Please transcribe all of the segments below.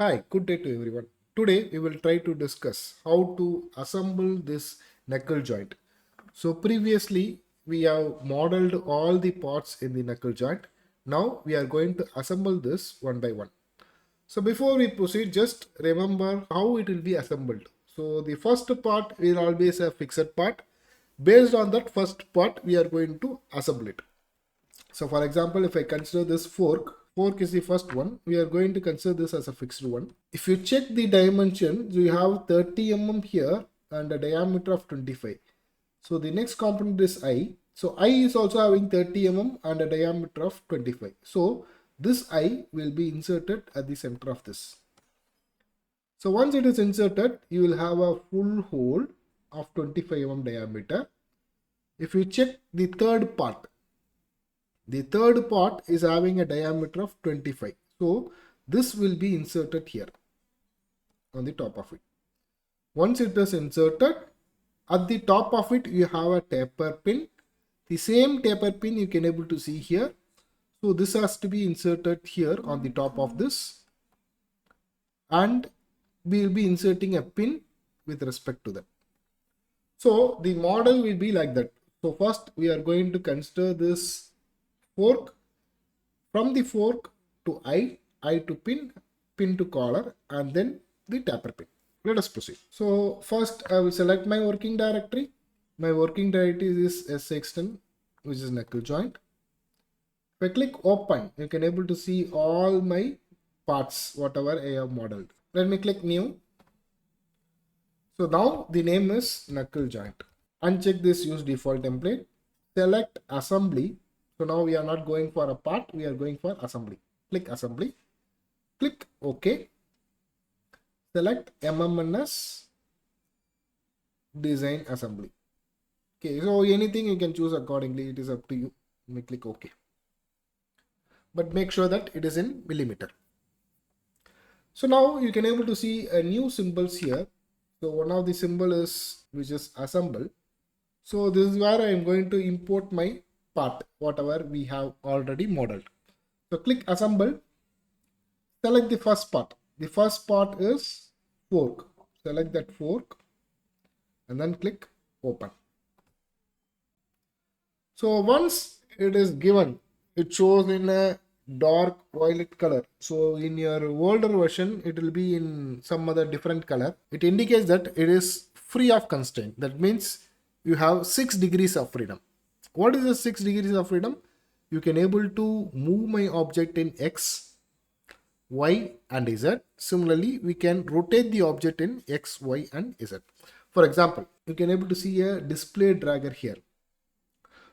Hi, good day to everyone. Today we will try to discuss how to assemble this knuckle joint. So previously we have modeled all the parts in the knuckle joint. Now we are going to assemble this one by one. So before we proceed, just remember how it will be assembled. So the first part will always a fixed part. Based on that first part, we are going to assemble it. So for example, if I consider this fork is the first one. We are going to consider this as a fixed one. If you check the dimensions, you have 30 mm here and a diameter of 25. So the next component is I. So I is also having 30 mm and a diameter of 25. So this I will be inserted at the center of this. So once it is inserted, you will have a full hole of 25 mm diameter. If you check the third part, the third part is having a diameter of 25. So this will be inserted here on the top of it. Once it is inserted, at the top of it you have a taper pin. The same taper pin you can able to see here. So this has to be inserted here on the top of this, and we will be inserting a pin with respect to that. So the model will be like that. So first we are going to consider this fork. From the fork to I to pin, pin to collar, and then the taper pin. Let us proceed. So first I will select my working directory. My working directory is S16, which is knuckle joint. If I click open, you can able to see all my parts, whatever I have modeled. Let me click new. So now the name is knuckle joint. Uncheck this use default template. Select assembly. So now we are not going for a part, we are going for assembly. Click assembly. Click OK. Select MMNS design assembly. Okay, so anything you can choose accordingly. It is up to you. Let me click OK. But make sure that it is in millimeter. So now you can able to see a new symbols here. So one of the symbol is which is assemble. So this is where I am going to import my part, whatever we have already modeled. So click assemble. Select the first part. The first part is fork. Select that fork and then click open. So once it is given, it shows in a dark violet color. So in your older version, it will be in some other different color. It indicates that it is free of constraint. That means you have 6 degrees of freedom. What is the 6 degrees of freedom? You can able to move my object in X, Y and Z. Similarly, we can rotate the object in X, Y and Z. For example, you can able to see a display dragger here.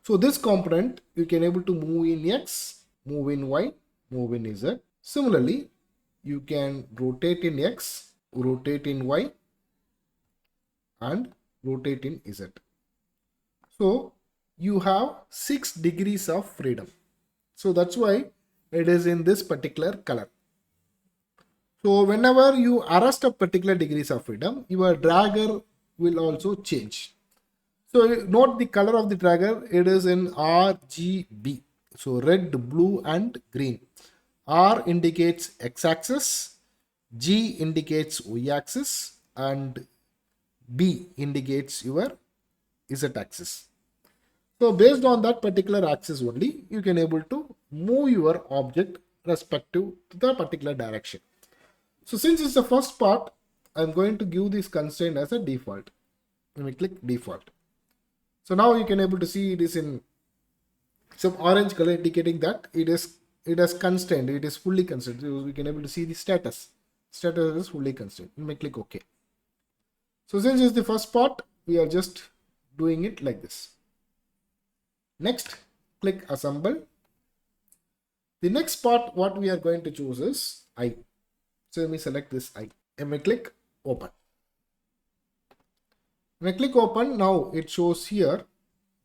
So this component you can able to move in X, move in Y, move in Z. Similarly, you can rotate in X, rotate in Y and rotate in Z. So you have 6 degrees of freedom. So that's why it is in this particular color. So whenever you arrest a particular degrees of freedom, your dragger will also change. So note the color of the dragger, it is in RGB. So red, blue and green. R indicates x-axis, G indicates y-axis and B indicates your z-axis. So based on that particular axis only, you can able to move your object respective to the particular direction. So since it's the first part, I'm going to give this constraint as a default. Let me click default. So now you can able to see it is in some orange color indicating that it has constrained, it is fully constrained. So we can able to see the status. Status is fully constrained. Let me click OK. So since it's the first part, we are just doing it like this. Next, click assemble. The next part what we are going to choose is I. So let me select this I and we click open. When I click open, now it shows here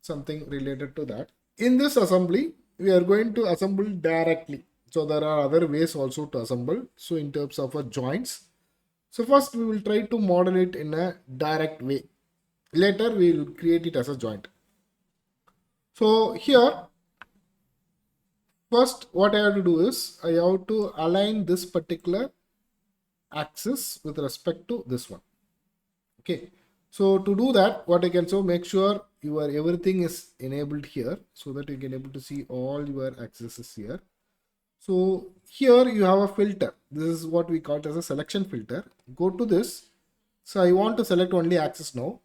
something related to that. In this assembly, we are going to assemble directly. So there are other ways also to assemble. So in terms of joints. So first we will try to model it in a direct way. Later we will create it as a joint. So here, first what I have to do is I have to align this particular axis with respect to this one. Okay, so to do that, what I can so make sure your everything is enabled here so that you can able to see all your axes here. So here you have a filter. This is what we call it as a selection filter. Go to this. So I want to select only axis now.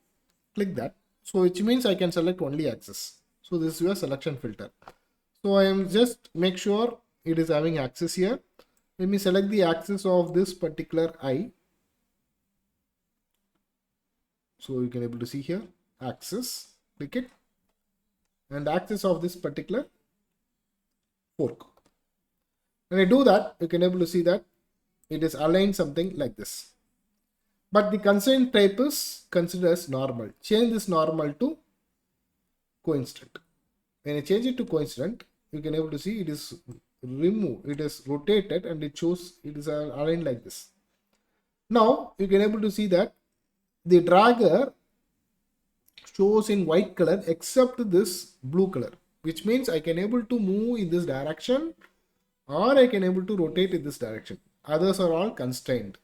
Click that. So which means I can select only axis. So this is your selection filter. So I am just make sure it is having axis here. Let me select the axis of this particular eye. So you can able to see here axis, click it, and axis of this particular fork. When I do that, you can able to see that it is aligned something like this. But the constraint type is considered as normal. Change this normal to coincident. When I change it to coincident, you can able to see it is removed, it is rotated, and it shows it is aligned like this. Now you can able to see that the dragger shows in white color except this blue color, which means I can able to move in this direction or I can able to rotate in this direction. Others are all constrained.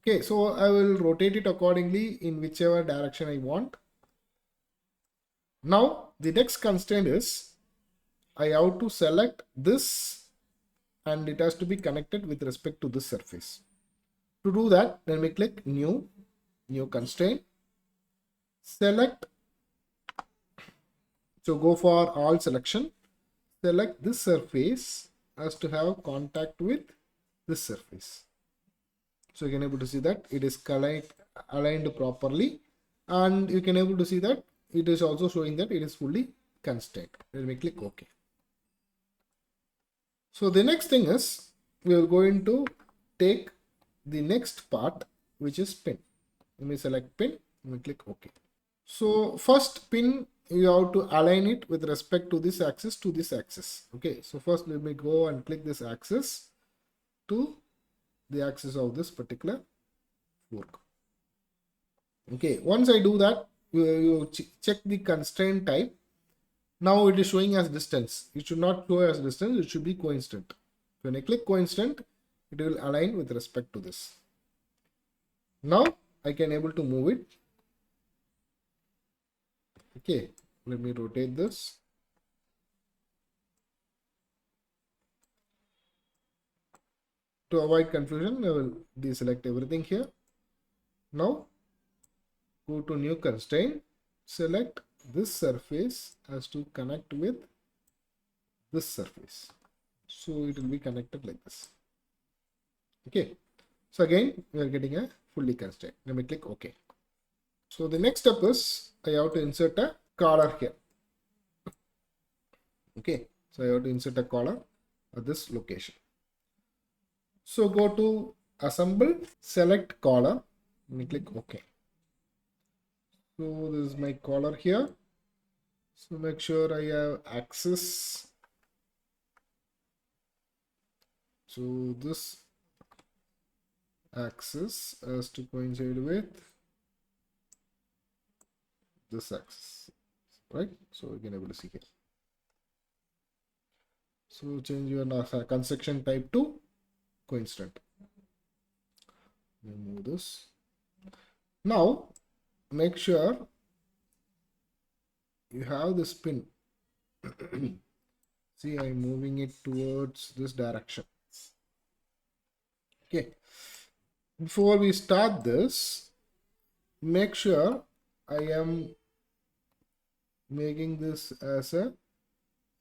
Okay, so I will rotate it accordingly in whichever direction I want. Now the next constraint is I have to select this and it has to be connected with respect to this surface. To do that, let me click new constraint, select, so go for all selection, select this surface has to have contact with this surface. So you can able to see that it is aligned properly, and you can able to see that it is also showing that it is fully constrained. Let me click OK. So the next thing is we are going to take the next part, which is pin. Let me select pin. Let me click OK. So first pin, you have to align it with respect to this axis to this axis. Okay, so first let me go and click this axis to the axis of this particular fork. Okay, once I do that, you check the constraint type. Now it is showing as distance. It should not show as distance, it should be coincident. When I click coincident, it will align with respect to this. Now I can able to move it. Okay, let me rotate this. To avoid confusion, I will deselect everything here. Now go to new constraint, select this surface has to connect with this surface. So it will be connected like this. Okay, so again we are getting a fully constraint. Let me click OK. So the next step is I have to insert a collar here. Okay, so I have to insert a collar at this location. So go to assemble, select collar, and click OK. So this is my collar here. So make sure I have axis. So this axis has to coincide with this axis, right? So you can able to see here. So change your construction type to coincident. Remove this. Now make sure you have this pin. See, I'm moving it towards this direction. Okay. Before we start this, make sure I am making this as a,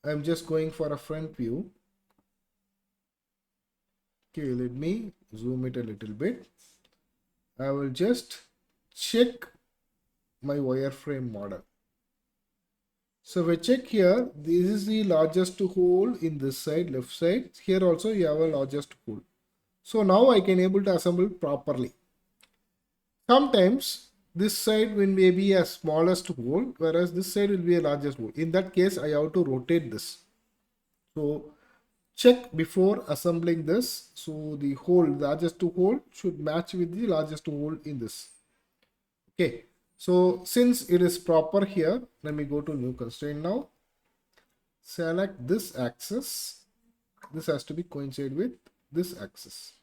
I'm just going for a front view. Okay, let me zoom it a little bit. I will just check my wireframe model. So if I check here, this is the largest hole in this side, left side. Here also you have a largest hole. So now I can able to assemble properly. Sometimes this side will be a smallest hole, whereas this side will be a largest hole. In that case, I have to rotate this. So check before assembling this. So the hole, largest hole should match with the largest hole in this. Okay. So since it is proper here, let me go to new constraint now. Select this axis. This has to be coincide with this axis.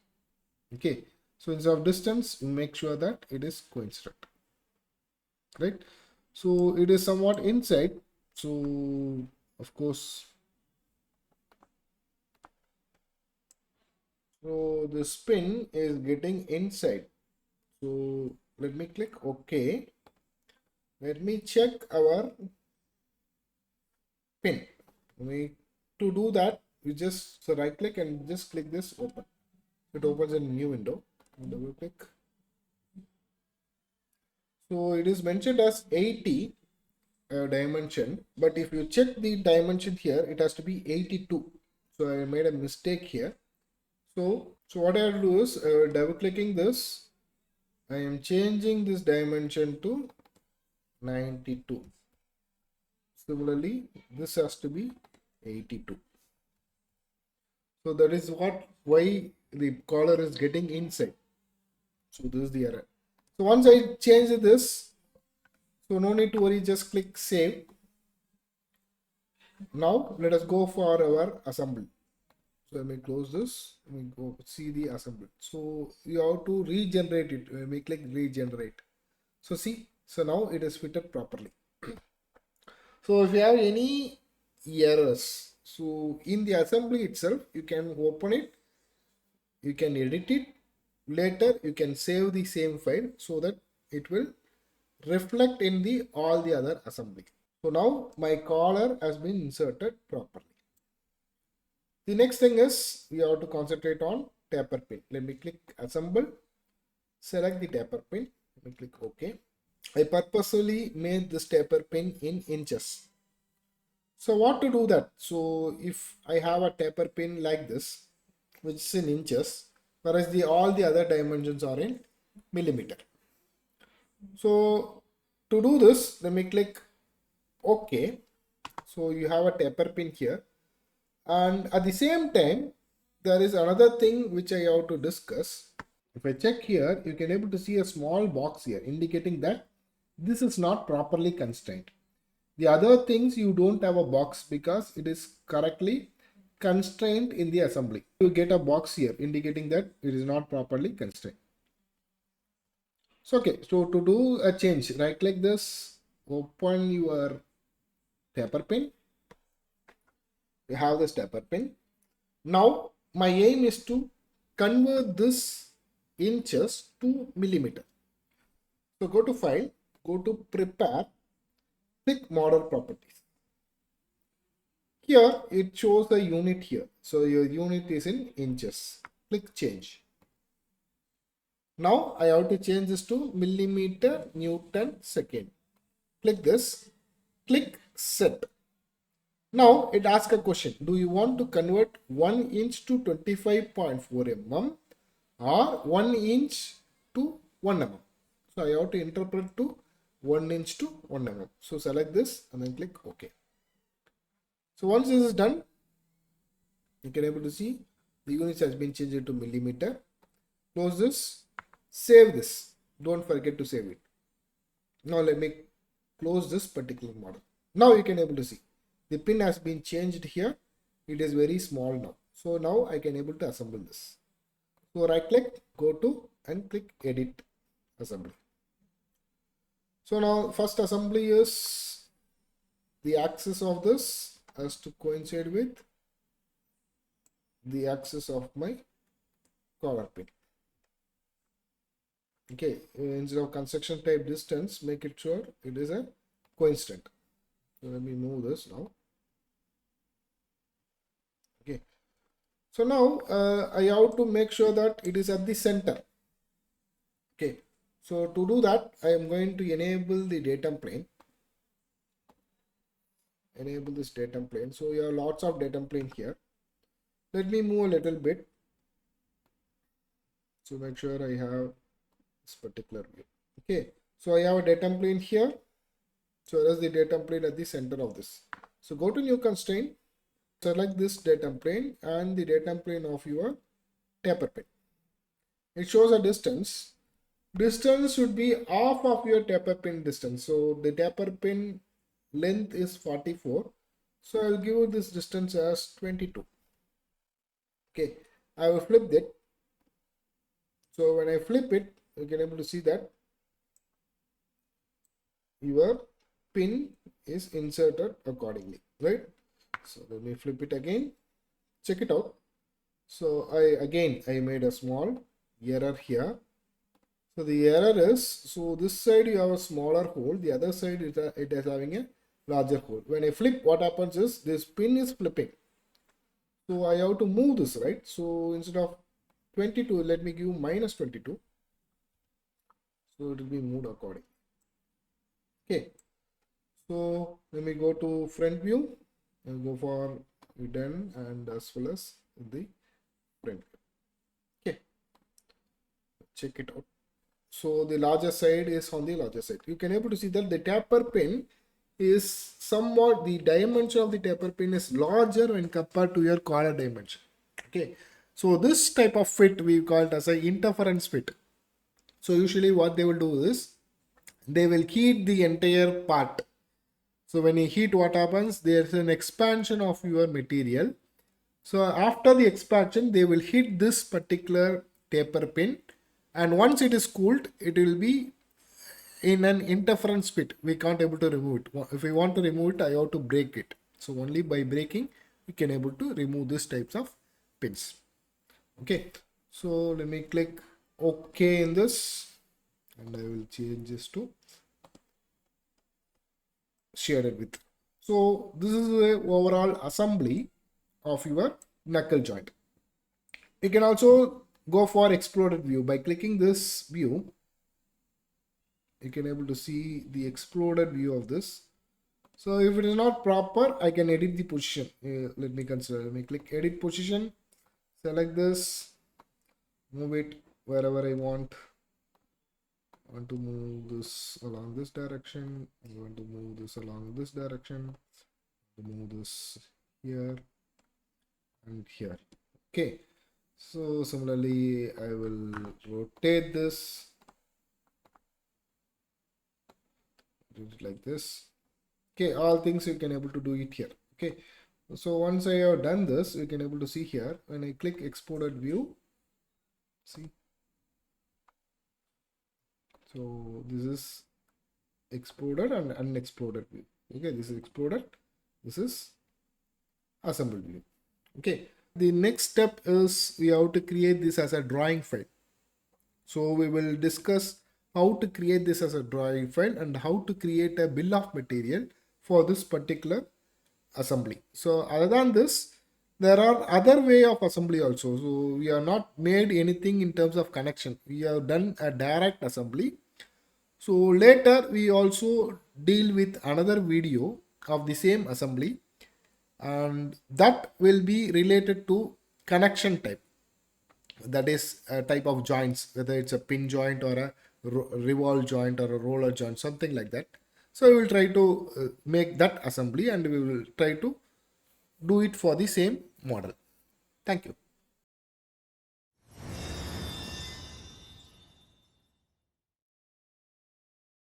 Okay. So instead of distance, make sure that it is coincident, right? So it is somewhat inside. So of course, so the spin is getting inside. So let me click OK. Let me check our pin. To do that, we just right click and just click this open. It opens a new window. Double click. So it is mentioned as 80 dimension, but if you check the dimension here, it has to be 82. So I made a mistake here. So what I will do is double clicking this, I am changing this dimension to 92. Similarly, this has to be 82. So that is why the collar is getting inside. So this is the error. So once I change this, so no need to worry, just click save. Now let us go for our assembly. So let me close this. Let me go see the assembly. So you have to regenerate it. Let me click regenerate. So see, so now it is fitted properly. So if you have any errors, so in the assembly itself, you can open it, you can edit it. Later, you can save the same file so that it will reflect in the all the other assembly. So now my collar has been inserted properly. The next thing is we have to concentrate on taper pin. Let me click assemble, select the taper pin. Let me click OK. I purposely made this taper pin in inches. So what to do that? So if I have a taper pin like this, which is in inches, whereas all the other dimensions are in millimeter. So to do this, let me click OK. So you have a taper pin here. And at the same time, there is another thing which I have to discuss. If I check here, you can able to see a small box here indicating that this is not properly constrained. The other things you don't have a box because it is correctly constrained in the assembly. You get a box here indicating that it is not properly constrained. So okay, so to do a change, right click this, open your taper pin. You have this taper pin. Now my aim is to convert this inches to millimeter. So go to file, go to prepare, click model properties. Here it shows the unit here. So your unit is in inches. Click change. Now I have to change this to millimeter Newton second. Click this. Click set. Now it asks a question. Do you want to convert 1 inch to 25.4 mm or 1 inch to 1 mm? So I have to interpret to 1 inch to 1 mm. So select this and then click OK. So once this is done, you can able to see the units has been changed to millimeter. Close this, save this. Don't forget to save it. Now let me close this particular model. Now you can able to see the pin has been changed here. It is very small now. So now I can able to assemble this. So right click, go to and click edit assembly. So now first assembly is the axis of this has to coincide with the axis of my collar pin. Okay, instead of construction type distance, make it sure it is a coincident. So let me move this now. Okay, so now I have to make sure that it is at the center. Okay, so to do that, I am going to enable the datum plane. Enable this datum plane. So you have lots of datum plane here. Let me move a little bit. So make sure I have this particular view. Okay, so I have a datum plane here. So that's the datum plane at the center of this. So go to new constraint, select this datum plane and the datum plane of your taper pin. It shows a distance. Distance should be half of your taper pin distance. So the taper pin length is 44. So I'll give this distance as 22. Okay, I will flip that. So when I flip it, you can able to see that your pin is inserted accordingly, right? So let me flip it again, check it out. So I made a small error here. So the error is, so this side you have a smaller hole, the other side it is having a larger hole. When I flip, what happens is this pin is flipping. So I have to move this, right? So instead of 22, let me give minus 22. So it will be moved accordingly. Okay. So let me go to front view and go for hidden and as well as the front view. Okay. Check it out. So the larger side is on the larger side. You can able to see that the taper pin is somewhat, the dimension of the taper pin is larger when compared to your collar dimension. Okay. So this type of fit we call it as a interference fit. So usually what they will do is they will heat the entire part. So when you heat, what happens? There's an expansion of your material. So after the expansion, they will hit this particular taper pin, and once it is cooled, it will be in an interference fit. We can't able to remove it. If we want to remove it, I have to break it. So only by breaking, we can able to remove these types of pins. Okay. So let me click OK in this, and I will change this to shaded with. So this is the overall assembly of your knuckle joint. You can also go for exploded view. By clicking this view, you can able to see the exploded view of this. So if it is not proper, I can edit the position. Let me consider. Let me click edit position, select this, move it wherever I want. I want to move this along this direction. I want to move this along this direction. Move this here and here. Okay. So similarly, I will rotate this, do it like this. Okay, all things you can able to do it here. Okay. So once I have done this, you can able to see here when I click exploded view. See. So this is exploded and unexploded view. Okay, this is exploded. This is assembled view. Okay. The next step is we have to create this as a drawing file. So we will discuss how to create this as a drawing file and how to create a bill of material for this particular assembly. So other than this, there are other way of assembly also. So we have not made anything in terms of connection. We have done a direct assembly. So later we also deal with another video of the same assembly, and that will be related to connection type. That is a type of joints, whether it's a pin joint or a revolve joint or a roller joint, something like that. So we will try to make that assembly, and we will try to do it for the same model. Thank you.